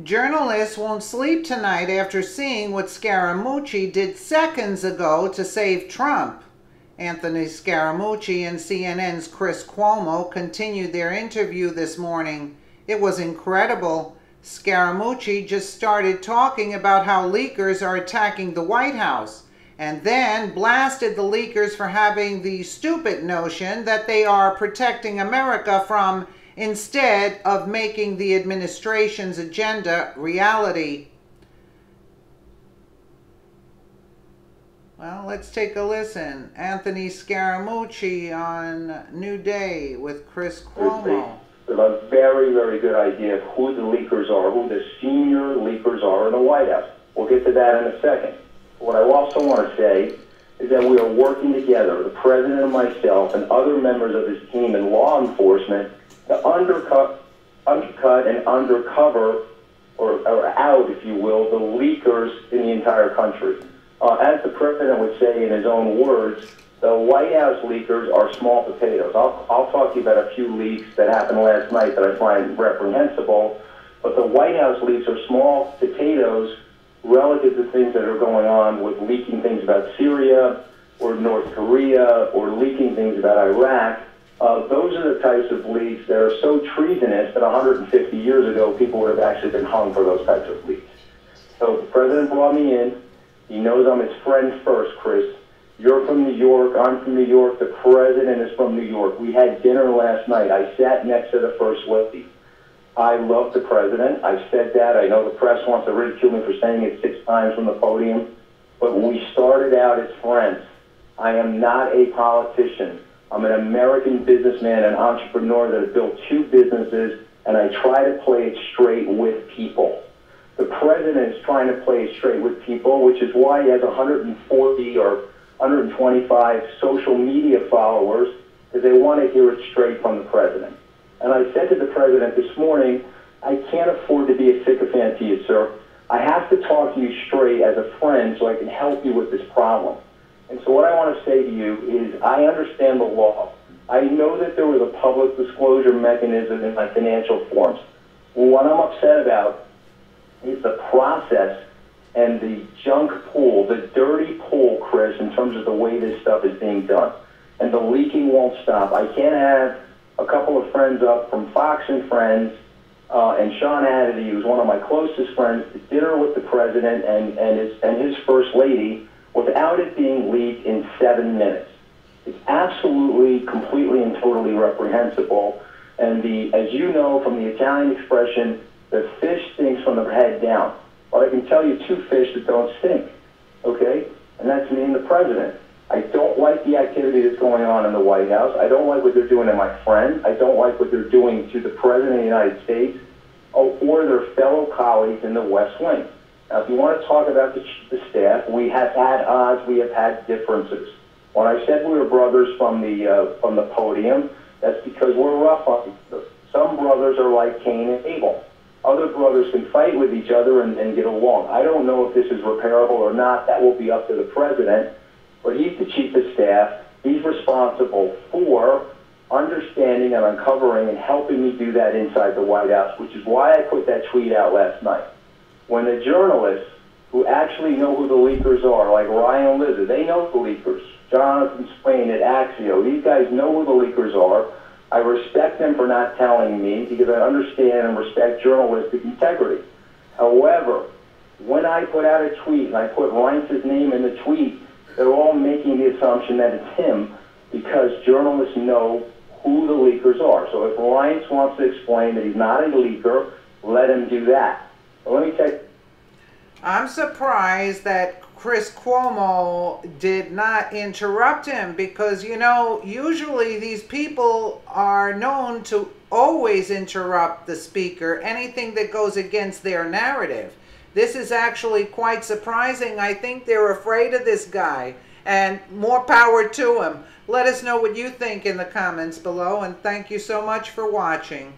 Journalists won't sleep tonight after seeing what Scarammucci did seconds ago to save Trump. Anthony Scarammucci and CNN's Chris Cuomo continued their interview this morning. It was incredible. Scarammucci just started talking about how leakers are attacking the White House, and then blasted the leakers for having the stupid notion that they are protecting America from instead of making the administration's agenda reality. Well, let's take a listen. Anthony Scarammucci on New Day with Chris Cuomo. We have a very, very good idea of who the leakers are, who the senior leakers are in the White House. We'll get to that in a second. What I also want to say is that we are working together, the president and myself and other members of his team in law enforcement, to undercut and undercover, or out, if you will, the leakers in the entire country. As the president would say in his own words, the White House leakers are small potatoes. I'll talk to you about a few leaks that happened last night that I find reprehensible, but the White House leaks are small potatoes relative to things that are going on with leaking things about Syria or North Korea or leaking things about Iraq. Those are the types of leaks that are so treasonous that 150 years ago people would have actually been hung for those types of leaks. So the president brought me in. He knows I'm his friend first, Chris. You're from New York. I'm from New York. The president is from New York. We had dinner last night. I sat next to the first lady. I love the president. I've said that. I know the press wants to ridicule me for saying it 6 times from the podium, but we started out as friends. I am not a politician. I'm an American businessman, an entrepreneur that has built 2 businesses, and I try to play it straight with people. The president is trying to play it straight with people, which is why he has 140 or 125 social media followers, because they want to hear it straight from the president. And I said to the president this morning, I can't afford to be a sycophant to you, sir. I have to talk to you straight as a friend so I can help you with this problem. And so what I want to say to you is I understand the law. I know that there was a public disclosure mechanism in my financial forms. What I'm upset about is the process and the junk pool, the dirty pool, Chris, in terms of the way this stuff is being done. And the leaking won't stop. I can't have a couple of friends up from Fox and Friends and Sean Hannity, who's one of my closest friends, to dinner with the president and his first lady without it being leaked in 7 minutes. It's absolutely, completely, and totally reprehensible. And as you know from the Italian expression, the fish stinks from the head down. But I can tell you 2 fish that don't stink, okay? And that's me and the president. I don't like the activity that's going on in the White House. I don't like what they're doing to my friend. I don't like what they're doing to the president of the United States or their fellow colleagues in the West Wing. Now, if you want to talk about the staff, we have had odds, we have had differences. When I said we were brothers from the podium, that's because we're rough on each other. Some brothers are like Cain and Abel. Other brothers can fight with each other and get along. I don't know if this is repairable or not. That will be up to the president. But he's the chief of staff. He's responsible for understanding and uncovering and helping me do that inside the White House, which is why I put that tweet out last night. When the journalists who actually know who the leakers are, like Ryan Lizard, they know the leakers. Jonathan Swain at Axio, these guys know who the leakers are. I respect them for not telling me because I understand and respect journalistic integrity. However, when I put out a tweet and I put Reince's name in the tweet, they're all making the assumption that it's him because journalists know who the leakers are. So if Reince wants to explain that he's not a leaker, let him do that. But let me tell you. I'm surprised that Chris Cuomo did not interrupt him because, you know, usually these people are known to always interrupt the speaker, anything that goes against their narrative. This is actually quite surprising. I think they're afraid of this guy, and more power to him. Let us know what you think in the comments below, and thank you so much for watching.